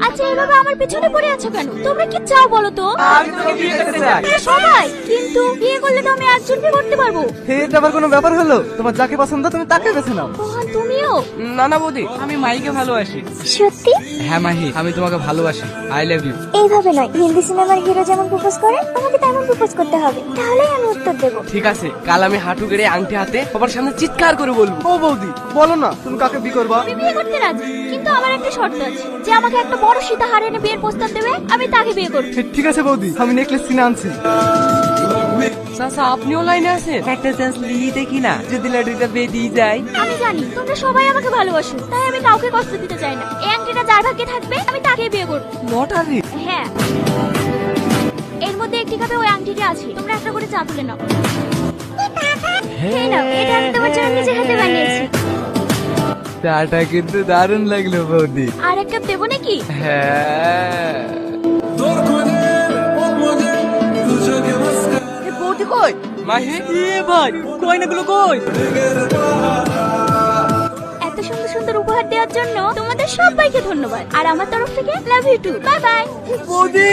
আচ্ছা এভাবে আমার পিছনে পড়ে আছো কেন? তোমরা কি চাও বলো তো? আমি তোকে বিয়ে করতে চাই। সবাই কিন্তু বিয়ে করলে তো আমি একজনকে করতে পারবো। এটা আবার কোনো ব্যাপার হলো? তোমার যাকে পছন্দ তুমি তাকে বেছে নাও। মোহন তুমিও? না না বৌদি, আমি মাহিকে ভালোবাসি। সত্যি? হ্যাঁ মাহি, আমি তোমাকে ভালোবাসি। I love you. এইভাবে নয়, হিন্দি সিনেমার হিরো যেমন প্রপোজ করে আমাকে তেমন প্রপোজ করতে হবে, তাহলেই আমি উত্তর দেবো। ঠিক আছে, কাল আমি হাঁটু গেড়ে আংটি হাতে সবার সামনে চিৎকার করে বলবো। ও বৌদি বলো না তুমি কাকে বিয়ে করবা? আমি বিয়ে করতে রাজি, কিন্তু আমার একটা শর্ত আছে, যে আমাকে একটা বড় সীতাহার এনে বিয়ের প্রস্তাব দেবে আমি তাকে বিয়ে করব। ঠিক আছে বৌদি, আমি নেকলেস কিনে আনছি। চাচা আপনিও লাইনে আছেন? একটা চান্স নিয়ে দেখি না, যদি লটারিটা বেরিয়ে যায়। আমি জানি তোমরা সবাই আমাকে ভালোবাসো, তাই আমি কাউকে কষ্ট দিতে চাই না। এই আংটিটা যার ভাগ্যে থাকবে আমি তাকেই বিয়ে করব। লটারি? হ্যাঁ, এর মধ্যে একটি কাপে ওই আংটিটা আছে, তোমরা একটা করে চা তুলে নাও। এই নাও, এটা আমি তোমার জন্য নিজের হাতে বানিয়েছি। চাটা কিন্তু দারুণ লাগলো বৌদি। আর এক কাপ দেবো নাকি? হ্যাঁ। বৌদি কই? মাহি ভাই, গয়নাগুলো কই? এত সুন্দর সুন্দর উপহার দেওয়ার জন্য তোমাদের সবাইকে ধন্যবাদ, আর আমার তরফ থেকে love you too. Bye bye. বৌদি